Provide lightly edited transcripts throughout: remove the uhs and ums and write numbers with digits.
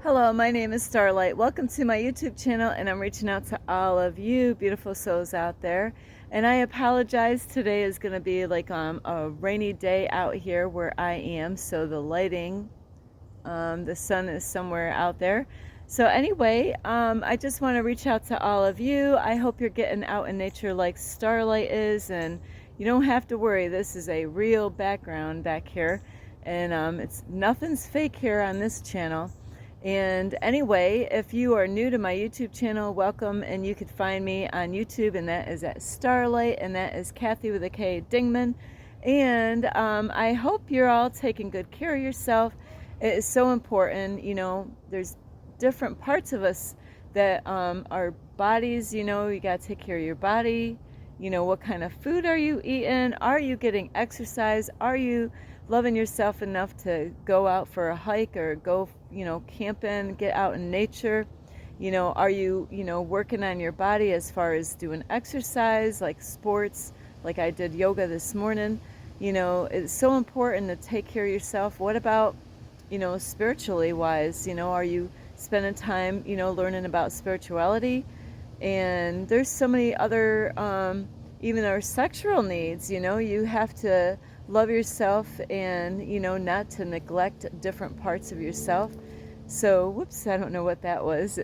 Hello, my name is Starlight. Welcome to my YouTube channel, and I'm reaching out to all of you beautiful souls out there. And I apologize, today is going to be like a rainy day out here where I am, so the lighting, the sun is somewhere out there. So anyway, I just want to reach out to all of you. I hope you're getting out in nature like Starlight is, and you don't have to worry. This is a real background back here, and it's nothing's fake here on this channel. And anyway, if you are new to my YouTube channel, welcome, and you could find me on YouTube, and that is at Starlight, and that is Kathy with a K Dingman. And I hope you're all taking good care of yourself. It is so important. There's different parts of us that our bodies, you got to take care of your body. What kind of food are you eating? Are you getting exercise? Are you loving yourself enough to go out for a hike or go, camping, get out in nature? Are you, working on your body as far as doing exercise, like sports, like I did yoga this morning? It's so important to take care of yourself. What about, spiritually wise? Are you spending time, learning about spirituality? And there's so many other, even our sexual needs, you have to love yourself and, not to neglect different parts of yourself. So, whoops, I don't know what that was.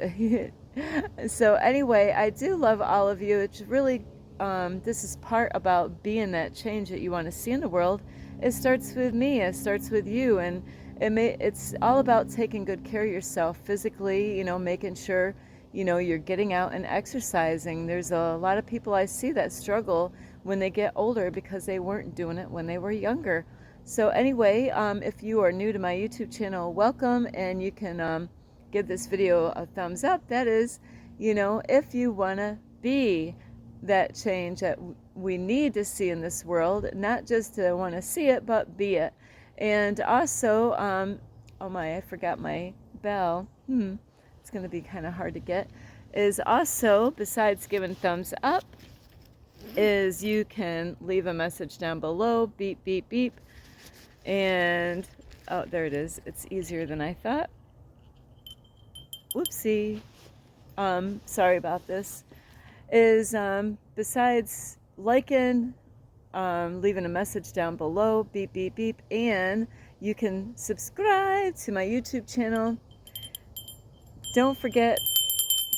So anyway, I do love all of you. It's really, this is part about being that change that you want to see in the world. It starts with me, it starts with you, and it's all about taking good care of yourself physically, making sure you're getting out and exercising. There's a lot of people I see that struggle when they get older because they weren't doing it when they were younger. So anyway, if you are new to my YouTube channel, welcome, and you can give this video a thumbs up. That is, if you want to be that change that we need to see in this world, not just to want to see it, but be it. And also, oh my, I forgot my bell. It's going to be kind of hard to get. Is also, besides giving thumbs up, is you can leave a message down below, beep, beep, beep. And, oh, there it is. It's easier than I thought. Whoopsie. Sorry about this. Is, besides liking, leaving a message down below, beep, beep, beep, and you can subscribe to my YouTube channel. Don't forget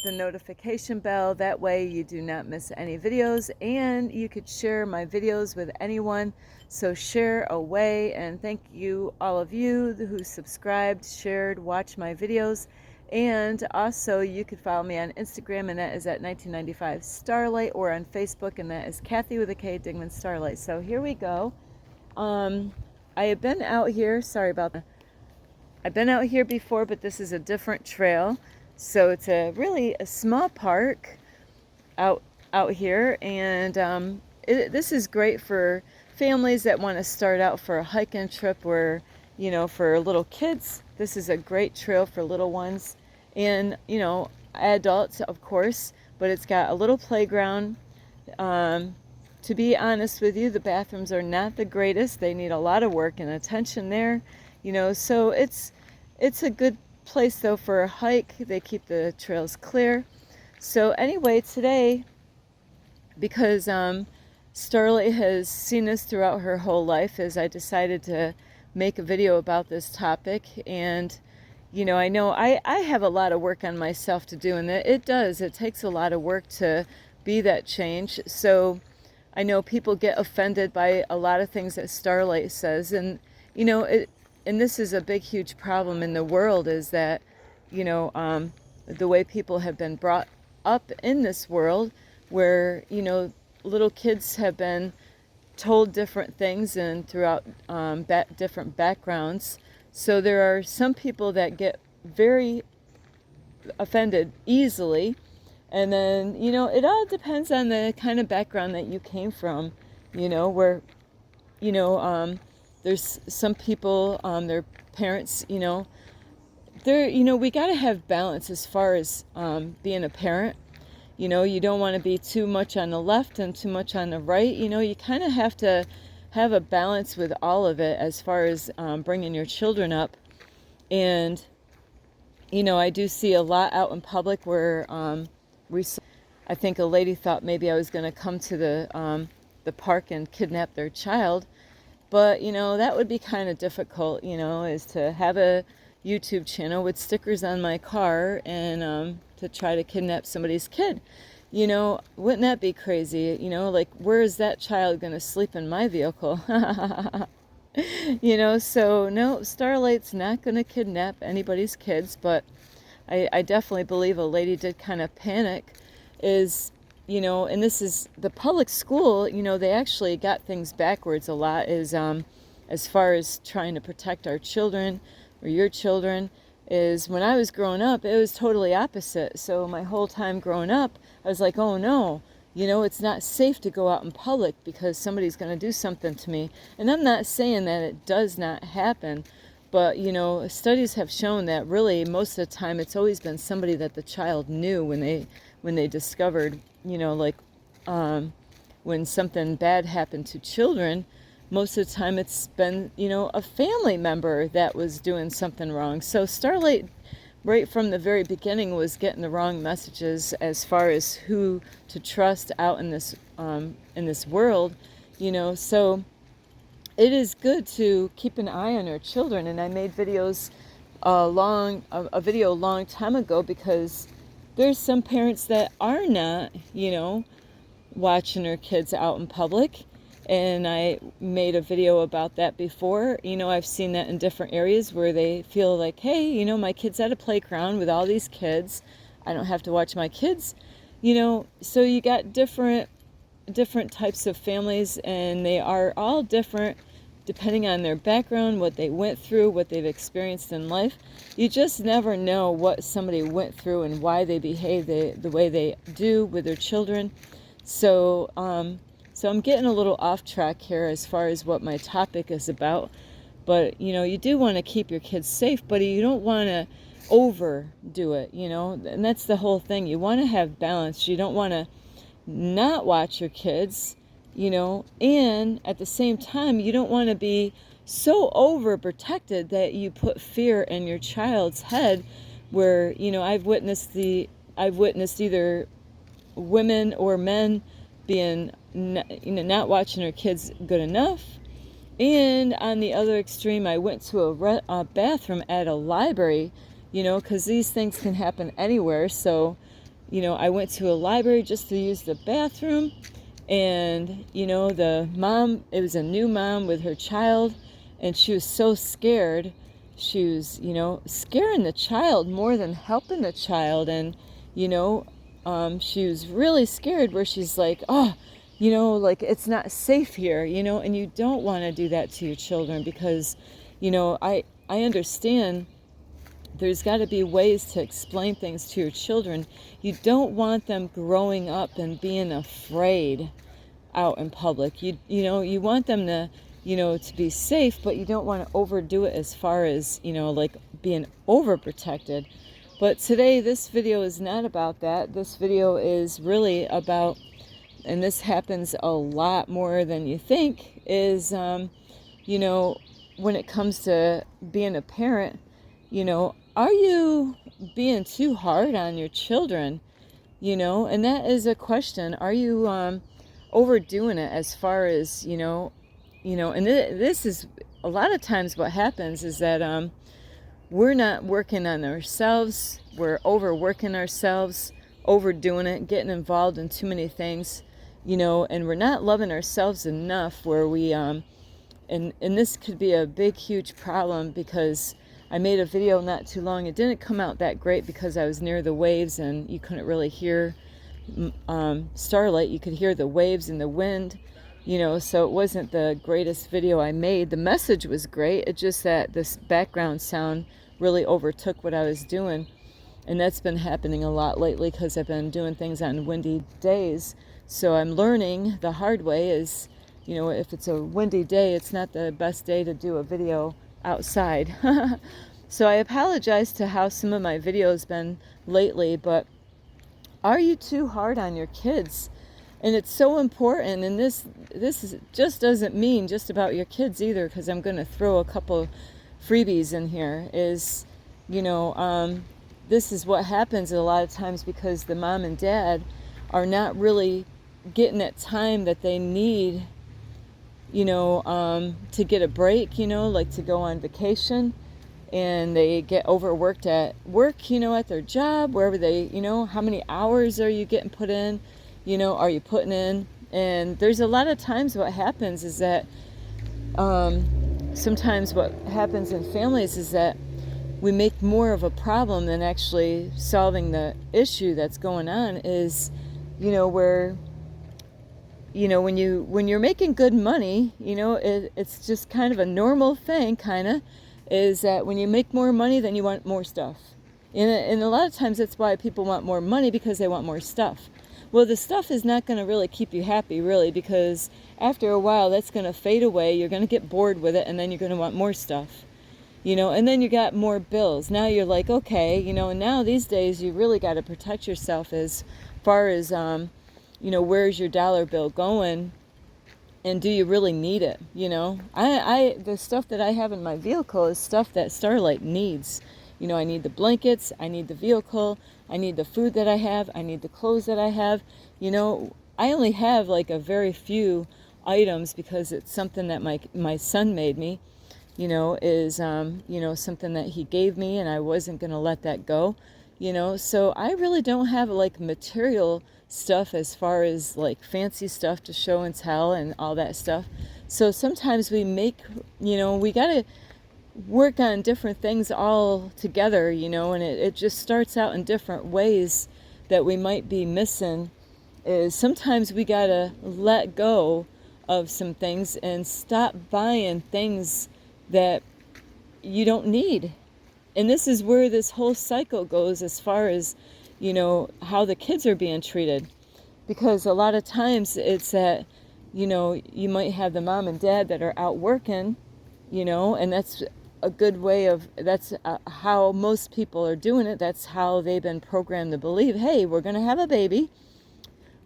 the notification bell, that way you do not miss any videos, and you could share my videos with anyone. So share away, and thank you, all of you who subscribed, shared, watched my videos. And also you could follow me on Instagram, and that is at 1995 Starlight, or on Facebook, and that is Kathy with a K Dingman Starlight. So here we go. I have been out here, sorry about that. I've been out here before, but this is a different trail. So it's really a small park out here, and this is great for families that want to start out for a hiking trip, where, for little kids, this is a great trail for little ones, and, adults, of course, but it's got a little playground. To be honest with you, the bathrooms are not the greatest. They need a lot of work and attention there, so it's a good place though for a hike. They keep the trails clear. So anyway, today, because Starlight has seen this throughout her whole life, is I decided to make a video about this topic. And I know I have a lot of work on myself to do, and it takes a lot of work to be that change. So I know people get offended by a lot of things that Starlight says, and and this is a big, huge problem in the world, is that, the way people have been brought up in this world, where, little kids have been told different things and throughout different backgrounds. So there are some people that get very offended easily. And then, it all depends on the kind of background that you came from, where, there's some people, their parents, we got to have balance as far as being a parent. You don't want to be too much on the left and too much on the right. You kind of have to have a balance with all of it as far as bringing your children up. And you know, I do see a lot out in public where I think a lady thought maybe I was going to come to the park and kidnap their child. But, you know, that would be kind of difficult, you know, is to have a YouTube channel with stickers on my car and to try to kidnap somebody's kid. You know, wouldn't that be crazy? You know, like, where is that child going to sleep in my vehicle? You know, so no, Starlight's not going to kidnap anybody's kids, but I definitely believe a lady did kind of panic is, you know, and this is the public school, you know, they actually got things backwards a lot is as far as trying to protect our children or your children is when I was growing up, it was totally opposite. So my whole time growing up, I was like, oh no, you know, it's not safe to go out in public because somebody's going to do something to me. And I'm not saying that it does not happen, but, you know, studies have shown that really most of the time it's always been somebody that the child knew when they discovered, you know, like when something bad happened to children, most of the time it's been, you know, a family member that was doing something wrong. So Starlight, right from the very beginning, was getting the wrong messages as far as who to trust out in this world, you know. So it is good to keep an eye on our children. And I made videos a video a long time ago because there's some parents that are not, you know, watching their kids out in public. And I made a video about that before. You know, I've seen that in different areas where they feel like, hey, you know, my kid's at a playground with all these kids. I don't have to watch my kids. You know, so you got different types of families, and they are all different depending on their background, what they went through, what they've experienced in life. You just never know what somebody went through and why they behave the way they do with their children. So I'm getting a little off track here as far as what my topic is about. But, you know, you do want to keep your kids safe, but you don't want to overdo it, you know. And that's the whole thing. You want to have balance. You don't want to not watch your kids, you know, and at the same time, you don't want to be so overprotected that you put fear in your child's head where, you know, I've witnessed either women or men being not watching their kids good enough. And on the other extreme, I went to a bathroom at a library, you know, because these things can happen anywhere. So, you know, I went to a library just to use the bathroom, and, you know, the mom, it was a new mom with her child, and she was so scared. She was, you know, scaring the child more than helping the child. And, you know, she was really scared where she's like, oh, you know, like, it's not safe here, you know. And you don't want to do that to your children because, you know, I understand there's got to be ways to explain things to your children. You don't want them growing up and being afraid out in public. You know, you want them to, you know, to be safe, but you don't want to overdo it as far as, you know, like being overprotected. But today, this video is not about that. This video is really about, and this happens a lot more than you think, is, you know, when it comes to being a parent, you know, are you being too hard on your children? You know, and that is a question. Are you overdoing it as far as, you know, and this is a lot of times what happens is that we're not working on ourselves. We're overworking ourselves, overdoing it, getting involved in too many things, you know, and we're not loving ourselves enough where we, and this could be a big, huge problem because I made a video not too long. It didn't come out that great because I was near the waves and you couldn't really hear Starlight. You could hear the waves and the wind, you know, so it wasn't the greatest video I made. The message was great. It's just that this background sound really overtook what I was doing. And that's been happening a lot lately because I've been doing things on windy days. So I'm learning the hard way is, you know, if it's a windy day, it's not the best day to do a video outside. So I apologize to how some of my videos been lately, but are you too hard on your kids? And it's so important, and this just doesn't mean just about your kids either, because I'm going to throw a couple freebies in here, is, you know, this is what happens a lot of times, because the mom and dad are not really getting that time that they need, to get a break, like to go on vacation. And they get overworked at work, at their job, wherever they, how many hours are you getting put in, are you putting in? And there's a lot of times what happens is that sometimes what happens in families is that we make more of a problem than actually solving the issue that's going on. Is, where, when you're making good money, it's just kind of a normal thing, kind of, is that when you make more money, then you want more stuff. And a lot of times that's why people want more money, because they want more stuff. Well, the stuff is not going to really keep you happy, really, because after a while that's going to fade away. You're going to get bored with it, and then you're going to want more stuff. And then you got more bills. Now you're like, okay, and now these days you really got to protect yourself as far as, where's your dollar bill going? And do you really need it? The stuff that I have in my vehicle is stuff that Starlight needs. I need the blankets, I need the vehicle, I need the food that I have, I need the clothes that I have. I only have like a very few items, because it's something that my son made me, is, something that he gave me, and I wasn't going to let that go. So I really don't have like material stuff as far as like fancy stuff to show and tell and all that stuff. So sometimes we we got to work on different things all together, and it just starts out in different ways that we might be missing. Is sometimes we got to let go of some things and stop buying things that you don't need. And this is where this whole cycle goes, as far as, how the kids are being treated. Because a lot of times it's that, you might have the mom and dad that are out working, and that's a good way of, that's how most people are doing it. That's how they've been programmed to believe, hey, we're going to have a baby.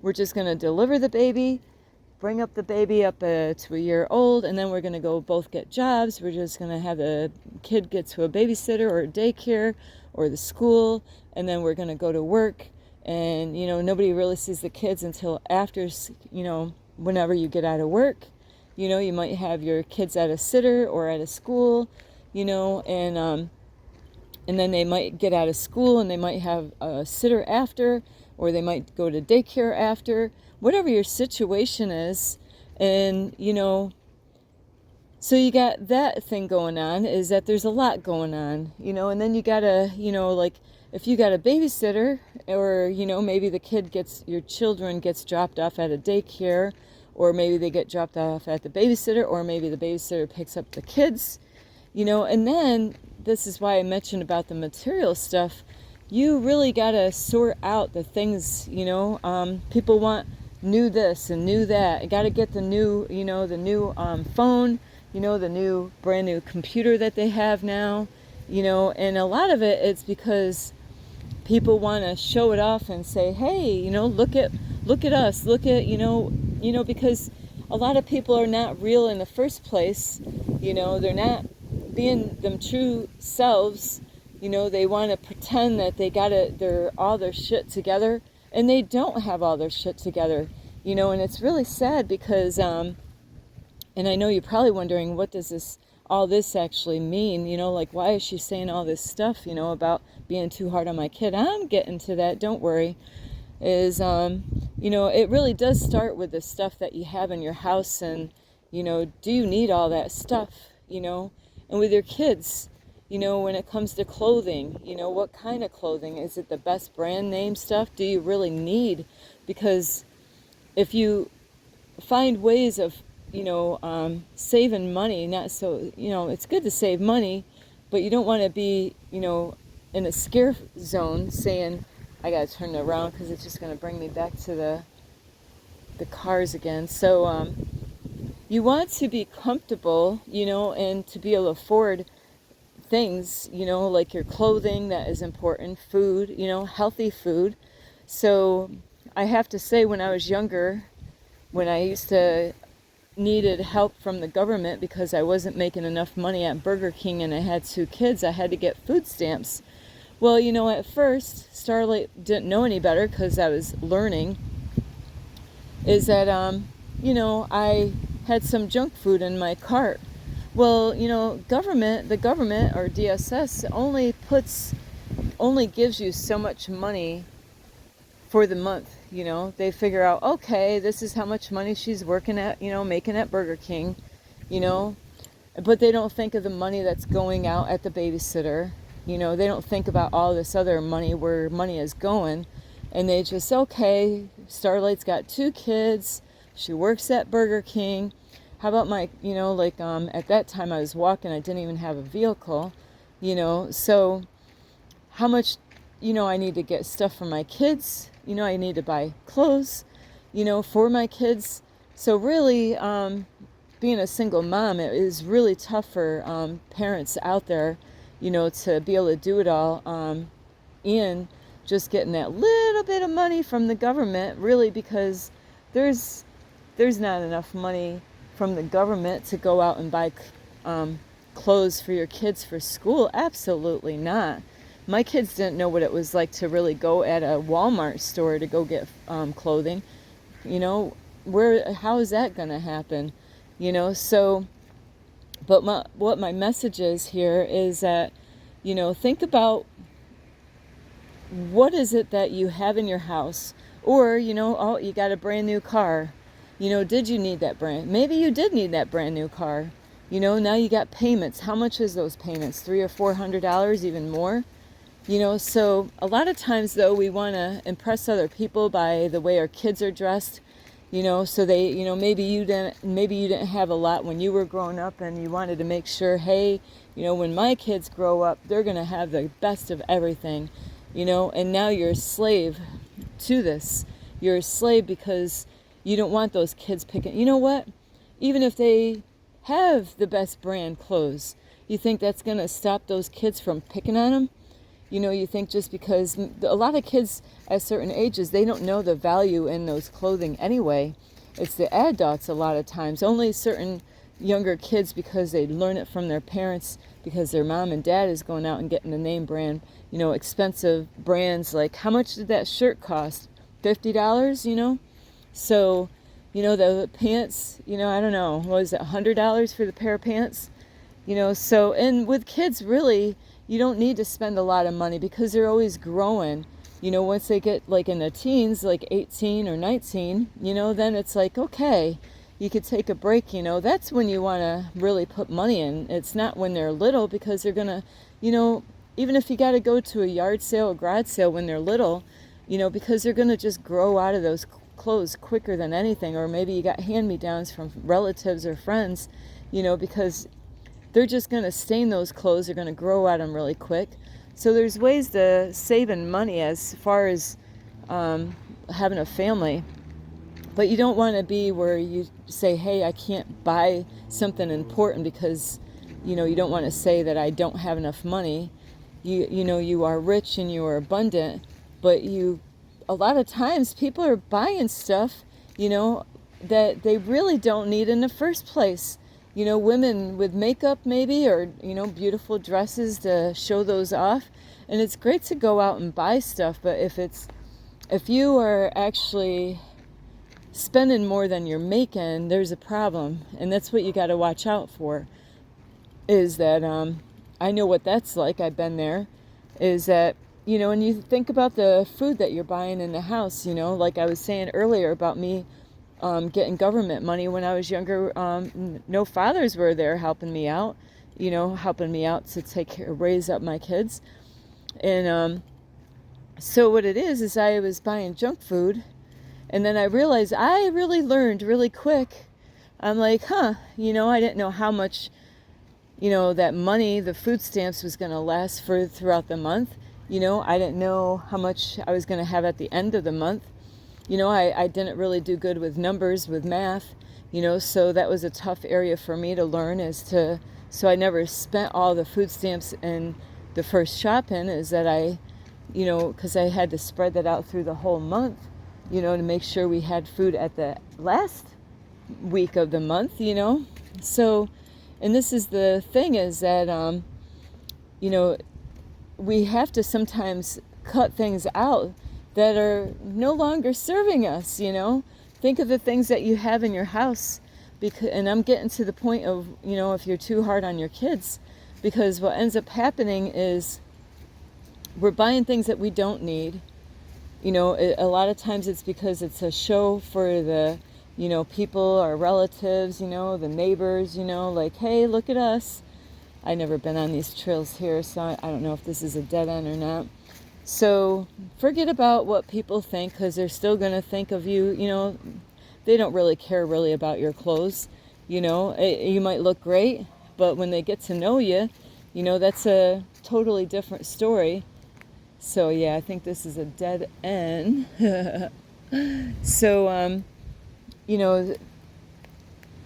We're just going to deliver the baby, bring up the baby up to a year old, and then we're going to go both get jobs. We're just going to have the kid get to a babysitter or a daycare or the school, and then we're going to go to work. And, nobody really sees the kids until after, whenever you get out of work. You might have your kids at a sitter or at a school, and then they might get out of school and they might have a sitter after, or they might go to daycare after, whatever your situation is. And, so you got that thing going on, is that there's a lot going on, and then you gotta, like, if you got a babysitter, or, maybe your children gets dropped off at a daycare, or maybe they get dropped off at the babysitter, or maybe the babysitter picks up the kids, and then this is why I mentioned about the material stuff. You really got to sort out the things, people want new this and new that. You got to get the new, phone, the new brand new computer that they have now, and a lot of it's because people want to show it off and say, hey, look at us, look at, because a lot of people are not real in the first place. They're not being them true selves. They want to pretend that they're all their shit together, and they don't have all their shit together, and it's really sad, because, and I know you're probably wondering, what does all this actually mean? Like, why is she saying all this stuff, about being too hard on my kid? I'm getting to that, don't worry. Is, it really does start with the stuff that you have in your house, and, do you need all that stuff, and with your kids, when it comes to clothing, what kind of clothing? Is it the best brand name stuff? Do you really need? Because if you find ways of, saving money, not so, it's good to save money, but you don't want to be, in a scare zone saying, I got to turn it around because it's just going to bring me back to the cars again. So you want to be comfortable, and to be able to afford things, like your clothing, that is important, food, healthy food. So I have to say, when I was younger, when I used to needed help from the government because I wasn't making enough money at Burger King and I had 2 kids, I had to get food stamps. Well, at first, Starlight didn't know any better because I was learning, is that, I had some junk food in my cart. Well, the government or DSS only gives you so much money for the month. They figure out, okay, this is how much money she's working at, making at Burger King, you know, but they don't think of the money that's going out at the babysitter. They don't think about all this other money, where money is going. And they just, okay, Starlight's got 2 kids. She works at Burger King. How about my, at that time I was walking, I didn't even have a vehicle, so how much, I need to get stuff for my kids. I need to buy clothes, for my kids. So really, being a single mom, it is really tough for parents out there, to be able to do it all, and just getting that little bit of money from the government, really, because there's not enough money from the government to go out and buy clothes for your kids for school. Absolutely not. My kids didn't know what it was like to really go at a Walmart store to go get clothing. How is that going to happen? So, but what my message is here is that, think about what is it that you have in your house, or, oh, you got a brand new car. Did you need that maybe you did need that brand new car. Now you got payments. How much is those payments? $300 or $400, even more? So a lot of times, though, we want to impress other people by the way our kids are dressed, so they, maybe you didn't have a lot when you were growing up, and you wanted to make sure, hey, when my kids grow up, they're going to have the best of everything, and now you're a slave to this. You're a slave because you don't want those kids picking. You know what? Even if they have the best brand clothes, you think that's going to stop those kids from picking on them? You think just because a lot of kids at certain ages, they don't know the value in those clothing anyway. It's the adults a lot of times. Only certain younger kids, because they learn it from their parents, because their mom and dad is going out and getting the name brand, expensive brands. Like, how much did that shirt cost? $50, So, the pants, I don't know, what was it, $100 for the pair of pants? So, and with kids, really, you don't need to spend a lot of money because they're always growing. Once they get like in their teens, like 18 or 19, then it's like, okay, you could take a break, that's when you want to really put money in. It's not when they're little, because they're going to, even if you got to go to a yard sale, a garage sale when they're little, because they're going to just grow out of those clothes quicker than anything. Or maybe you got hand-me-downs from relatives or friends, because they're just going to stain those clothes. They're going to grow out them really quick. So there's ways to save in money as far as having a family. But you don't want to be where you say, hey, I can't buy something important because, you don't want to say that I don't have enough money. You are rich and you are abundant, but a lot of times people are buying stuff, that they really don't need in the first place. Women with makeup maybe, or, beautiful dresses to show those off. And it's great to go out and buy stuff, but if you are actually spending more than you're making, there's a problem. And that's what you got to watch out for, is that, I know what that's like. I've been there, is that, and you think about the food that you're buying in the house, like I was saying earlier about me getting government money when I was younger. No fathers were there helping me out, to raise up my kids. And so what it is I was buying junk food, and then I realized I really learned really quick. I'm like, I didn't know how much, that money, the food stamps, was going to last throughout the month. I didn't know how much I was going to have at the end of the month. I didn't really do good with numbers, with math, so that was a tough area for me to learn, so I never spent all the food stamps in the first shopping, is that I, because I had to spread that out through the whole month, to make sure we had food at the last week of the month, So, and this is the thing, is that, we have to sometimes cut things out that are no longer serving us, you know. Think of the things that you have in your house, because, and I'm getting to the point of, you know, if you're too hard on your kids, because what ends up happening is we're buying things that we don't need. You know, a lot of times it's because it's a show for the, you know, people, our relatives, you know, the neighbors, you know, like, hey, look at us. I've never been on these trails here, so I don't know if this is a dead end or not. So forget about what people think, because they're still going to think of you, you know. They don't really care really about your clothes. You know, you might look great, but when they get to know you, you know, that's a totally different story. So yeah, I think this is a dead end. So, you know,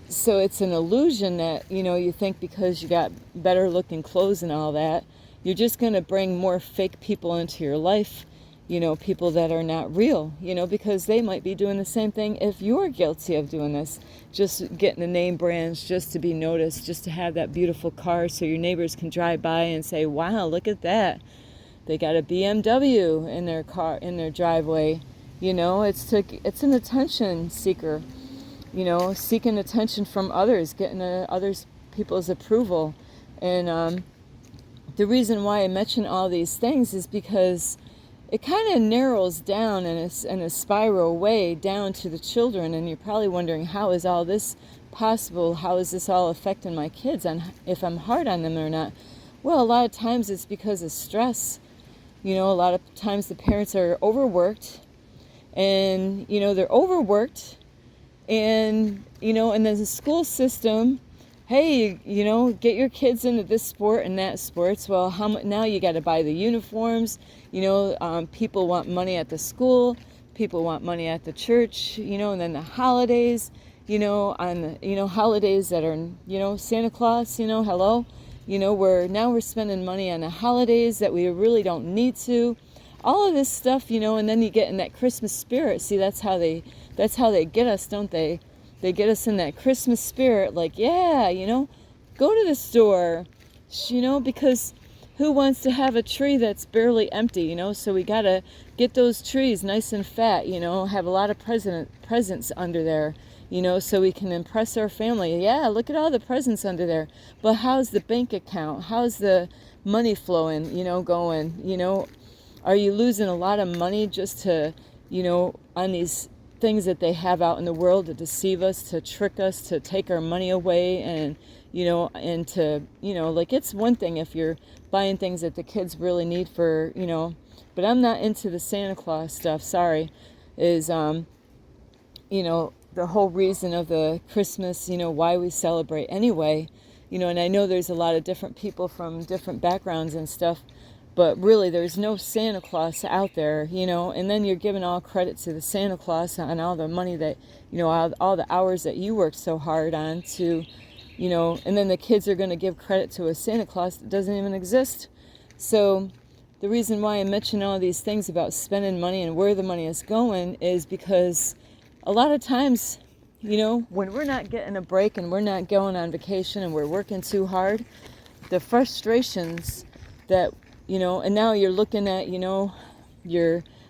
so it's an illusion that, you know, you think because you got better looking clothes and all that, you're just going to bring more fake people into your life, you know, people that are not real, you know, because they might be doing the same thing if you're guilty of doing this, just getting the name brands just to be noticed, just to have that beautiful car so your neighbors can drive by and say, wow, look at that. They got a BMW in their car, in their driveway. You know, it's an attention seeker, you know, seeking attention from others, getting others people's approval. And the reason why I mention all these things is because it kind of narrows down in a spiral way down to the children. And you're probably wondering, how is all this possible? How is this all affecting my kids, and if I'm hard on them or not? Well, a lot of times it's because of stress. You know, a lot of times the parents are overworked, and, you know, they're overworked, and, you know, and there's a school system, hey, you know, get your kids into this sport and that sports. Well, how much now? You got to buy the uniforms. You know, people want money at the school, people want money at the church, you know, and then the holidays, you know, on the, you know, holidays that are, you know, Santa Claus, you know, hello. You know, we're spending money on the holidays that we really don't need to. All of this stuff, you know, and then you get in that Christmas spirit. See, that's how they get us, don't they? They get us in that Christmas spirit, like, yeah, you know, go to the store, you know, because who wants to have a tree that's barely empty, you know? So we got to get those trees nice and fat, you know, have a lot of presents under there, you know, so we can impress our family. Yeah, look at all the presents under there. But how's the bank account? How's the money flowing, you know, going? You know, are you losing a lot of money just to, you know, on these things that they have out in the world to deceive us, to trick us, to take our money away, and, you know, and to, you know, like, it's one thing if you're buying things that the kids really need for, you know, but I'm not into the Santa Claus stuff, sorry, is, you know, the whole reason of the Christmas, you know, why we celebrate anyway, you know, and I know there's a lot of different people from different backgrounds and stuff, but really there's no Santa Claus out there, you know, and then you're giving all credit to the Santa Claus on all the money that, you know, all the hours that you worked so hard on to, you know, and then the kids are going to give credit to a Santa Claus that doesn't even exist. So the reason why I mention all these things about spending money and where the money is going is because a lot of times, you know, when we're not getting a break and we're not going on vacation and we're working too hard, the frustrations that, you know, and now you're looking at, you know,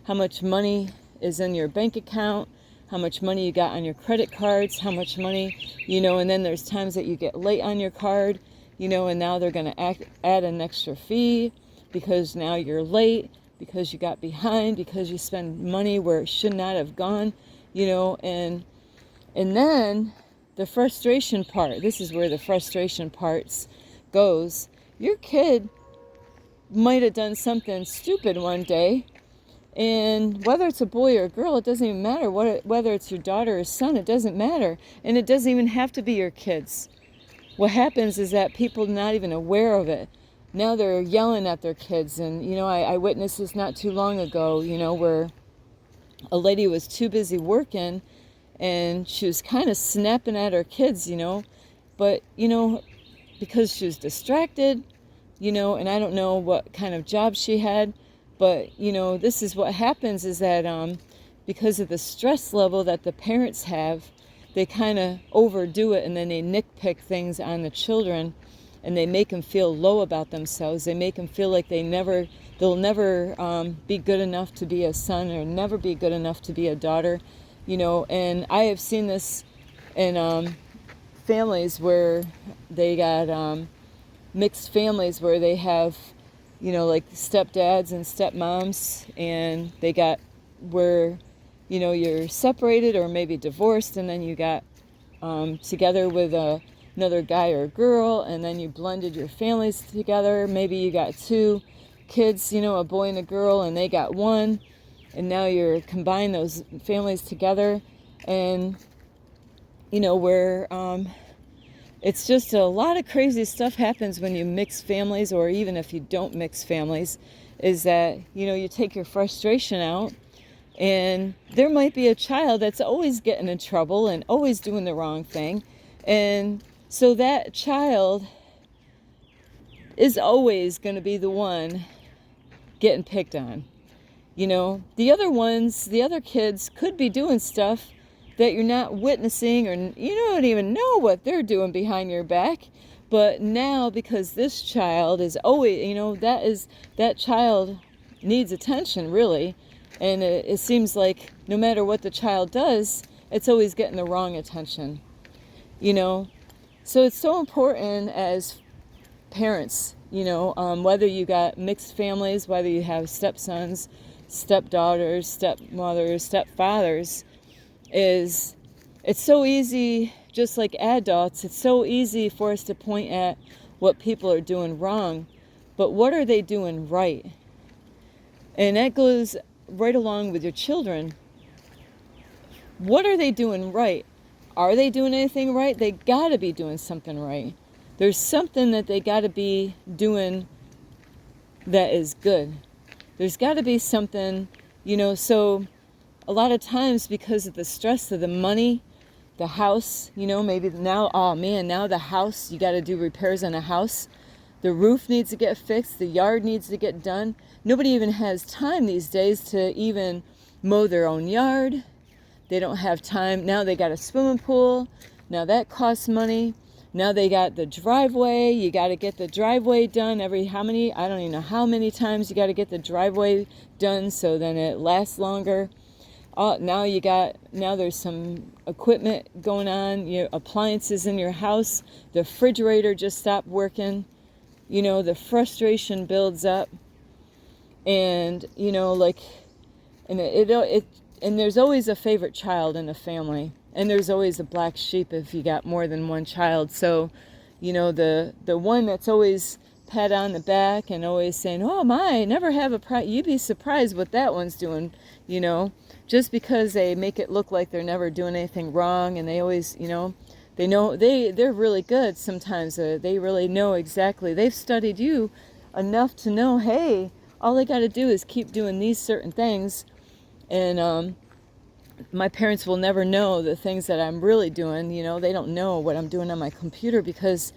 how much money is in your bank account, how much money you got on your credit cards, how much money, you know, and then there's times that you get late on your card, you know, and now they're going to add an extra fee because now you're late, because you got behind, because you spend money where it should not have gone, you know, and then the frustration part, this is where the frustration parts goes. Your kid might have done something stupid one day, and whether it's a boy or a girl, it doesn't even matter. Whether it's your daughter or son, it doesn't matter. And it doesn't even have to be your kids. What happens is that people are not even aware of it. Now they're yelling at their kids. And, you know, I witnessed this not too long ago, you know, where a lady was too busy working and she was kind of snapping at her kids, you know. But, you know, because she was distracted, you know, and I don't know what kind of job she had, but, you know, this is what happens is that because of the stress level that the parents have, they kind of overdo it, and then they nitpick things on the children, and they make them feel low about themselves. They make them feel like they'll never be good enough to be a son, or never be good enough to be a daughter, and I have seen this in families where they got mixed families, where they have, like stepdads and stepmoms, and they got where, you're separated or maybe divorced, and then you got together with another guy or girl, and then you blended your families together. Maybe you got two kids, a boy and a girl, and they got one, and now you're combine those families together, and where it's just a lot of crazy stuff happens when you mix families, or even if you don't mix families, is that, you take your frustration out, and there might be a child that's always getting in trouble and always doing the wrong thing. And so that child is always going to be the one getting picked on. The other kids could be doing stuff that you're not witnessing, or you don't even know what they're doing behind your back. But now, because this child is always, that child needs attention, really. And it seems like no matter what the child does, it's always getting the wrong attention. So it's so important as parents, whether you got mixed families, whether you have stepsons, stepdaughters, stepmothers, stepfathers, it's so easy, just like adults, it's so easy for us to point at what people are doing wrong, but what are they doing right? And that goes right along with your children. What are they doing right? Are they doing anything right? They got to be doing something right. There's something that they got to be doing that is good. There's got to be something, so a lot of times, because of the stress of the money, the house, maybe now, oh man, now the house, you got to do repairs on a house. The roof needs to get fixed. The yard needs to get done. Nobody even has time these days to even mow their own yard. They don't have time. Now they got a swimming pool. Now that costs money. Now they got the driveway. You got to get the driveway done I don't even know how many times you got to get the driveway done so then it lasts longer. Now there's some equipment going on, appliances in your house. The refrigerator just stopped working. The frustration builds up, and and there's always a favorite child in the family, and there's always a black sheep if you got more than one child. So, the one that's always pat on the back and always saying, "Oh my, never have you'd be surprised what that one's doing," just because they make it look like they're never doing anything wrong, and they always, they know they're really good sometimes. They really know exactly. They've studied you enough to know, hey, all they got to do is keep doing these certain things, and my parents will never know the things that I'm really doing. They don't know what I'm doing on my computer because,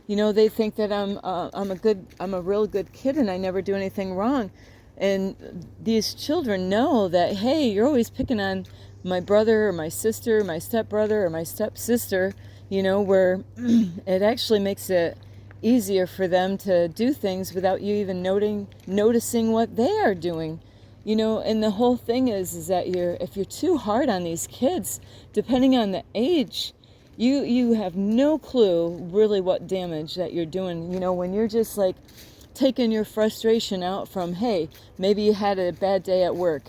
they think that I'm a real good kid and I never do anything wrong. And these children know that, hey, you're always picking on my brother or my sister, my stepbrother or my stepsister, where it actually makes it easier for them to do things without you even noticing what they are doing. And the whole thing is that if you're too hard on these kids, depending on the age, you have no clue really what damage that you're doing. When you're just like taking your frustration out from, hey, maybe you had a bad day at work,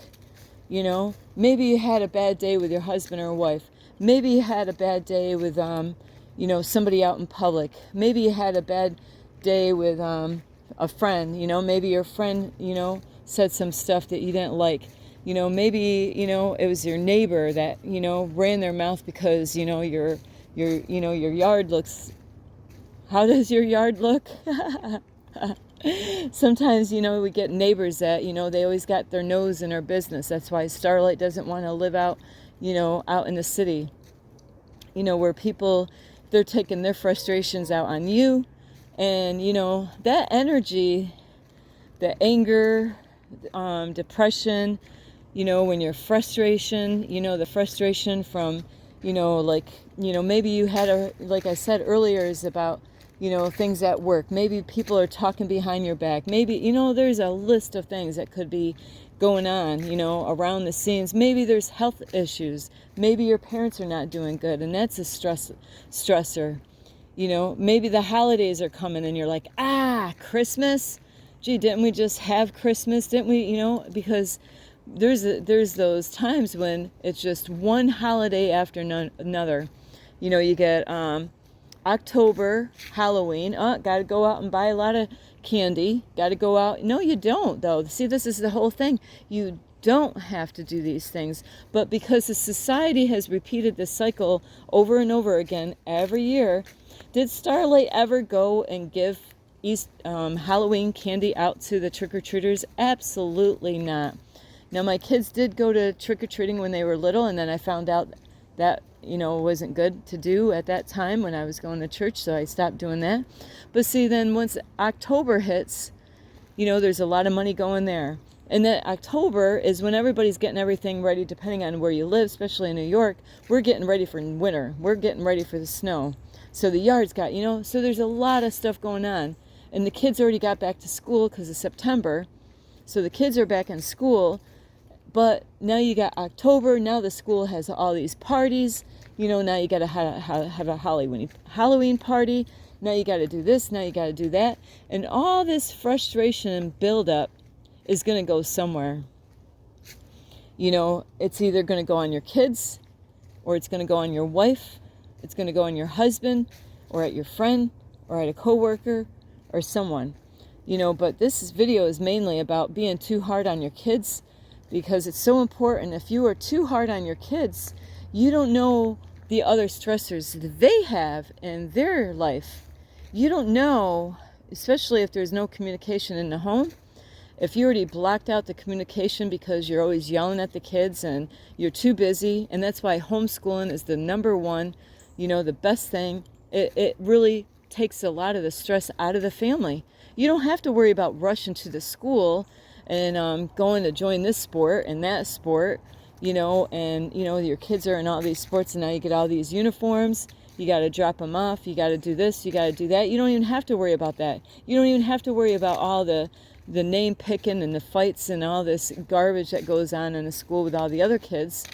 maybe you had a bad day with your husband or wife, maybe you had a bad day with somebody out in public, maybe you had a bad day with a friend, maybe your friend said some stuff that you didn't like, maybe it was your neighbor that ran their mouth because your yard looks. How does your yard look? Sometimes, we get neighbors that, they always got their nose in our business. That's why Starlight doesn't want to live out, out in the city, where people, they're taking their frustrations out on you. And, that energy, the anger, depression, when you're frustration, the frustration from, maybe you had like I said earlier, is about, things at work. Maybe people are talking behind your back. Maybe, there's a list of things that could be going on, around the scenes. Maybe there's health issues. Maybe your parents are not doing good, and that's a stressor. Maybe the holidays are coming and you're like, Christmas? Gee, didn't we just have Christmas? Didn't we, because there's those times when it's just one holiday after another. You get October, Halloween. Got to go out and buy a lot of candy. Got to go out. No, you don't, though. See, this is the whole thing. You don't have to do these things. But because the society has repeated this cycle over and over again every year, did Starlight ever go and give Halloween candy out to the trick-or-treaters? Absolutely not. Now, my kids did go to trick-or-treating when they were little, and then I found out that, wasn't good to do at that time when I was going to church, so I stopped doing that. But see, then once October hits, there's a lot of money going there. And then October is when everybody's getting everything ready, depending on where you live, especially in New York. We're getting ready for winter. We're getting ready for the snow. So the yard's got, so there's a lot of stuff going on. And the kids already got back to school because of September. So the kids are back in school. But now you got October. Now the school has all these parties. Now you got to have a Halloween party. Now you got to do this. Now you got to do that. And all this frustration and buildup is going to go somewhere. It's either going to go on your kids, or it's going to go on your wife. It's going to go on your husband, or at your friend, or at a coworker, or someone. But this video is mainly about being too hard on your kids, because it's so important. If you are too hard on your kids, you don't know the other stressors that they have in their life. You don't know, especially if there's no communication in the home. If you already blocked out the communication because you're always yelling at the kids and you're too busy, and that's why homeschooling is the number one, the best thing. It really takes a lot of the stress out of the family. You don't have to worry about rushing to the school and going to join this sport and that sport, and your kids are in all these sports, and now you get all these uniforms. You got to drop them off. You got to do this. You got to do that. You don't even have to worry about that. You don't even have to worry about all the name picking and the fights and all this garbage that goes on in the school with all the other kids.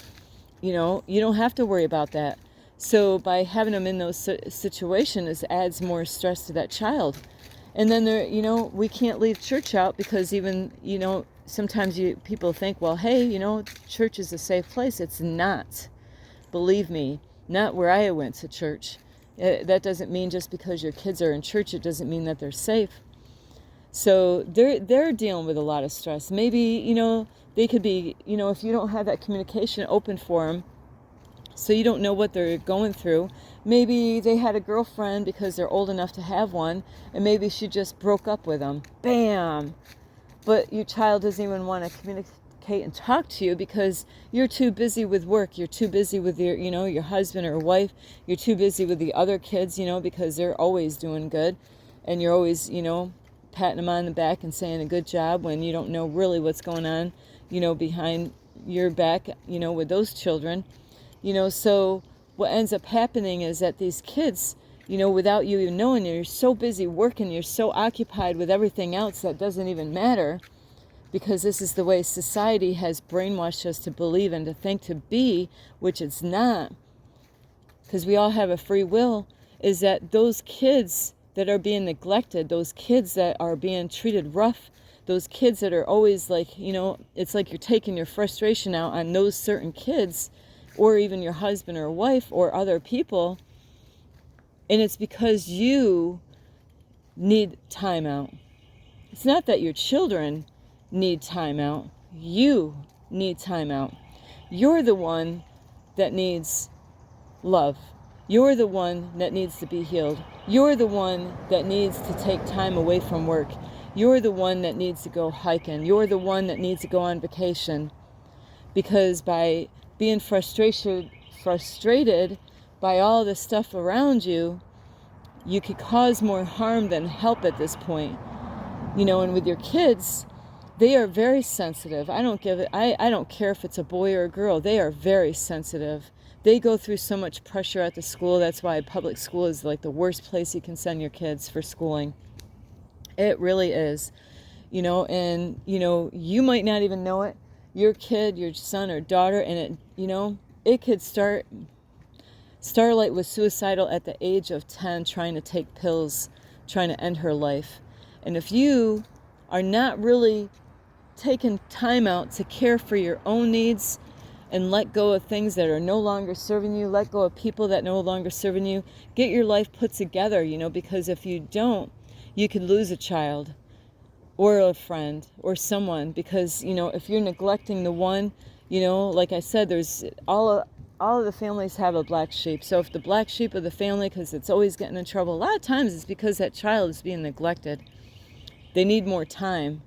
You don't have to worry about that. So by having them in those situations, it adds more stress to that child. And then we can't leave church out, because even, sometimes people think, well, hey, church is a safe place. It's not. Believe me, not where I went to church. That doesn't mean just because your kids are in church, it doesn't mean that they're safe. So they're dealing with a lot of stress. Maybe, they could be, if you don't have that communication open for them, so you don't know what they're going through. Maybe they had a girlfriend because they're old enough to have one, and maybe she just broke up with them. Bam! But your child doesn't even want to communicate and talk to you because you're too busy with work. You're too busy with your husband or wife. You're too busy with the other kids, because they're always doing good, and you're always, patting them on the back and saying a good job when you don't know really what's going on, behind your back, with those children. So what ends up happening is that these kids, without you even knowing, you're so busy working, you're so occupied with everything else that doesn't even matter, because this is the way society has brainwashed us to believe and to think to be, which it's not, because we all have a free will, is that those kids that are being neglected, those kids that are being treated rough, those kids that are always like, it's like you're taking your frustration out on those certain kids, or even your husband or wife or other people, and it's because you need time out. It's not that your children need time out. You need time out. You're the one that needs love. You're the one that needs to be healed. You're the one that needs to take time away from work. You're the one that needs to go hiking. You're the one that needs to go on vacation. Because by being frustrated by all the stuff around you, you could cause more harm than help at this point. And with your kids, they are very sensitive. I don't care if it's a boy or a girl. They are very sensitive They go through so much pressure at the school. That's why public school is like the worst place you can send your kids for schooling. It really is. And you might not even know it. Your kid, your son or daughter, and it could Starlight was suicidal at the age of 10, trying to take pills, trying to end her life. And if you are not really taking time out to care for your own needs and let go of things that are no longer serving you, let go of people that no longer serving you, get your life put together, because if you don't, you could lose a child or a friend or someone, because, if you're neglecting the one, like I said, there's all of the families have a black sheep. So if the black sheep of the family, because it's always getting in trouble, a lot of times it's because that child is being neglected. They need more time.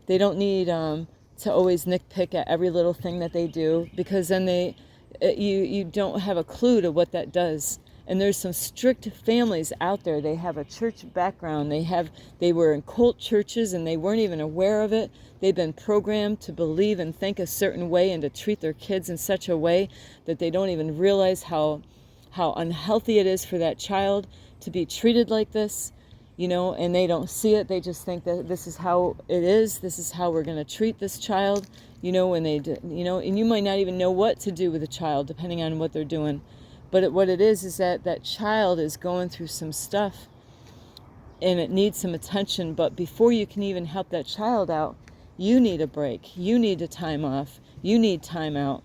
They don't need to always nitpick at every little thing that they do, because then you don't have a clue to what that does. And there's some strict families out there. They have a church background. They were in cult churches and they weren't even aware of it. They've been programmed to believe and think a certain way and to treat their kids in such a way that they don't even realize how unhealthy it is for that child to be treated like this, and they don't see it. They just think that this is how it is. This is how we're going to treat this child, when they do, and you might not even know what to do with a child depending on what they're doing. But what it is that child is going through some stuff and it needs some attention. But before you can even help that child out, you need a break. You need a time off. You need time out.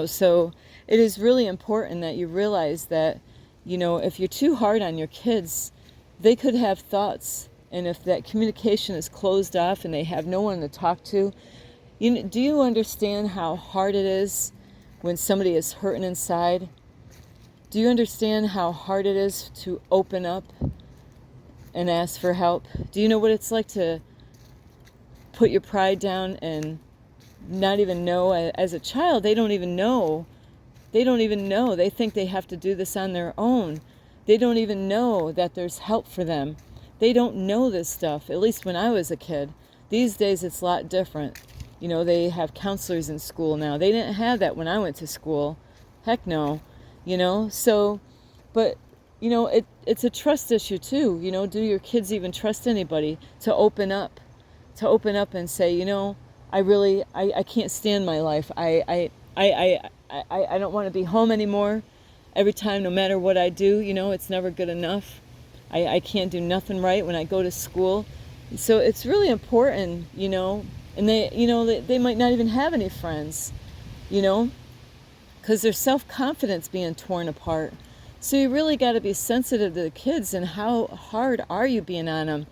So it is really important that you realize that, if you're too hard on your kids, they could have thoughts. And if that communication is closed off and they have no one to talk to, do you understand how hard it is when somebody is hurting inside? Do you understand how hard it is to open up and ask for help? Do you know what it's like to put your pride down and not even know? As a child, they don't even know. They think they have to do this on their own. They don't even know that there's help for them. They don't know this stuff, at least when I was a kid. These days it's a lot different. They have counselors in school now. They didn't have that when I went to school. Heck no. So, but, it's a trust issue too. Do your kids even trust anybody to open up and say, I can't stand my life. I don't want to be home anymore. Every time, no matter what I do, it's never good enough. I can't do nothing right when I go to school. So it's really important, and they might not even have any friends, because their self-confidence being torn apart. So you really got to be sensitive to the kids and how hard are you being on them,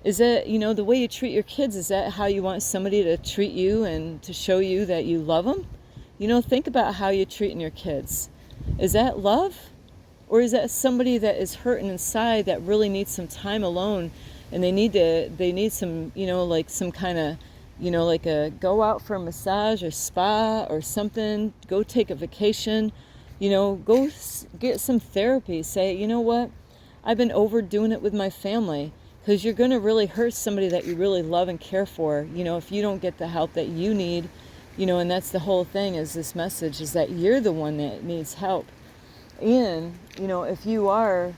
Is that, the way you treat your kids, is that how you want somebody to treat you and to show you that you love them? Think about how you're treating your kids. Is that love? Or is that somebody that is hurting inside that really needs some time alone, and they need some, like some kind of, like a go out for a massage or spa or something, go take a vacation, go get some therapy. Say, you know what, I've been overdoing it with my family, because you're going to really hurt somebody that you really love and care for, if you don't get the help that you need, and that's the whole thing, is this message is that you're the one that needs help. And, if you are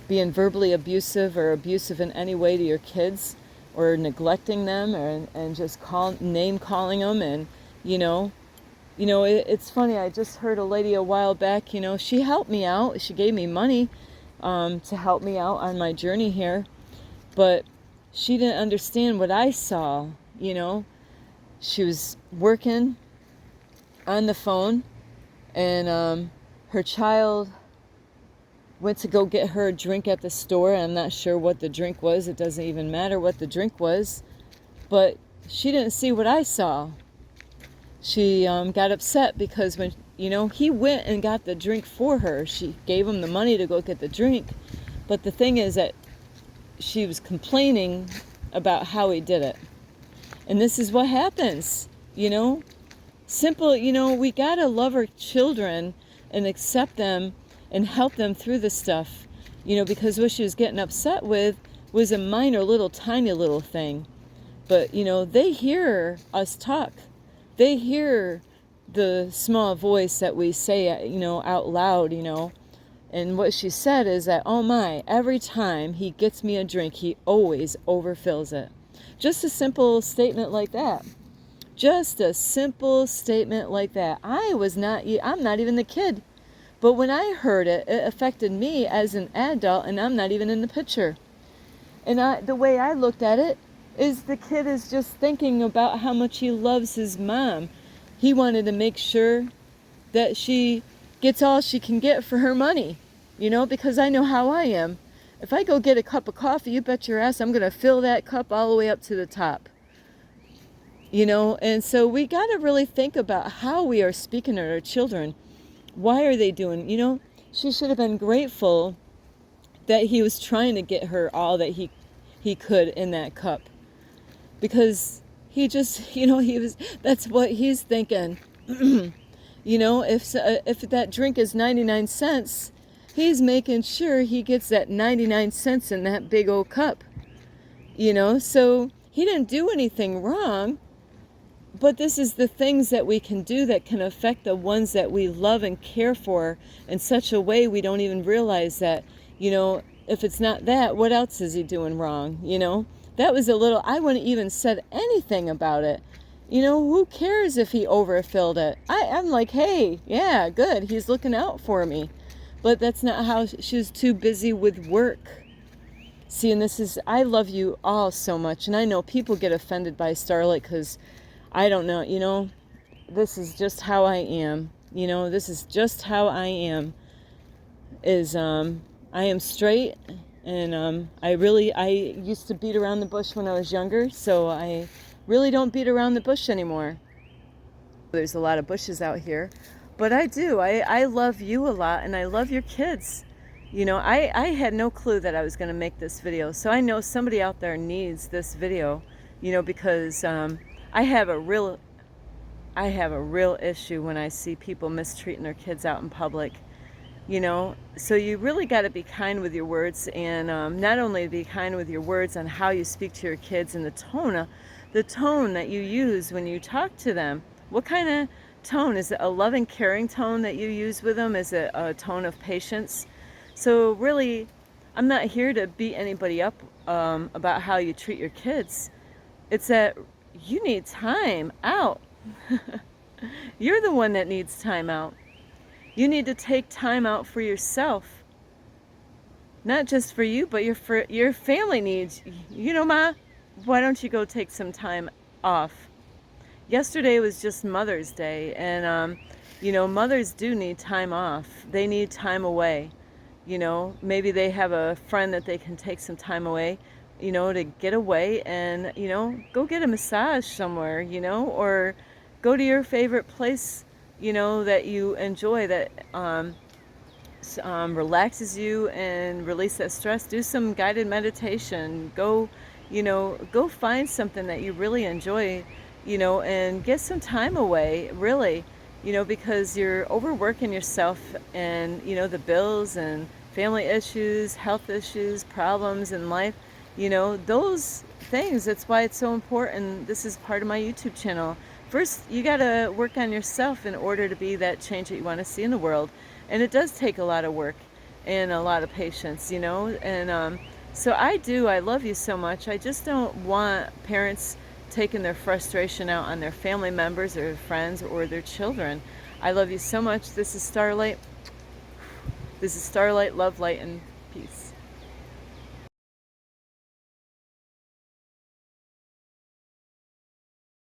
being verbally abusive or abusive in any way to your kids, or neglecting them, and just name calling them, and, it's funny, I just heard a lady a while back, she helped me out. She gave me money to help me out on my journey here, but she didn't understand what I saw. She was working on the phone, and her child went to go get her a drink at the store. I'm not sure what the drink was. It doesn't even matter what the drink was, but she didn't see what I saw. She got upset because when he went and got the drink for her, she gave him the money to go get the drink, but the thing is that she was complaining about how he did it. And this is what happens, simple, we gotta love our children and accept them and help them through the stuff, because what she was getting upset with was a minor little tiny little thing. But they hear us talk. They hear the small voice that we say, out loud, And what she said is that, oh my, every time he gets me a drink, he always overfills it. Just a simple statement like that. Just a simple statement like that. I'm not even the kid. But when I heard it, it affected me as an adult, and I'm not even in the picture. And the way I looked at it is the kid is just thinking about how much he loves his mom. He wanted to make sure that she gets all she can get for her money, because I know how I am. If I go get a cup of coffee, you bet your ass I'm going to fill that cup all the way up to the top. And so we got to really think about how we are speaking to our children. Why are they doing, she should have been grateful that he was trying to get her all that he could in that cup. Because he just, that's what he's thinking. If that drink is 99 cents, he's making sure he gets that 99 cents in that big old cup. So he didn't do anything wrong. But this is the things that we can do that can affect the ones that we love and care for in such a way we don't even realize that, if it's not that, what else is he doing wrong? That was I wouldn't even said anything about it. Who cares if he overfilled it? I'm like, hey, yeah, good. He's looking out for me. But that's not how she was too busy with work. See, and I love you all so much. And I know people get offended by Starlight because I don't know, this is just how I am. This is just how I am. I am straight, and I used to beat around the bush when I was younger, so I really don't beat around the bush anymore. There's a lot of bushes out here, but I do. I love you a lot, and I love your kids. I had no clue that I was going to make this video, so I know somebody out there needs this video, because I have a real issue when I see people mistreating their kids out in public, so you really got to be kind with your words, and not only be kind with your words on how you speak to your kids and the tone that you use when you talk to them. What kind of tone? Is it a loving, caring tone that you use with them? Is it a tone of patience? So really, I'm not here to beat anybody up about how you treat your kids. It's that you need time out. You're the one that needs time out. You need to take time out for yourself. Not just for you, but your family needs. Ma, why don't you go take some time off? Yesterday was just Mother's Day, and mothers do need time off. They need time away. Maybe they have a friend that they can take some time away, to get away and, go get a massage somewhere, or go to your favorite place, that you enjoy, that relaxes you and release that stress. Do some guided meditation. Go find something that you really enjoy, and get some time away, really, because you're overworking yourself, and, the bills and family issues, health issues, problems in life, those things. That's why it's so important. This is part of my YouTube channel. First, you got to work on yourself in order to be that change that you want to see in the world. And it does take a lot of work and a lot of patience, And so I love you so much. I just don't want parents taking their frustration out on their family members or friends or their children. I love you so much. This is Starlight. Love, light, and peace.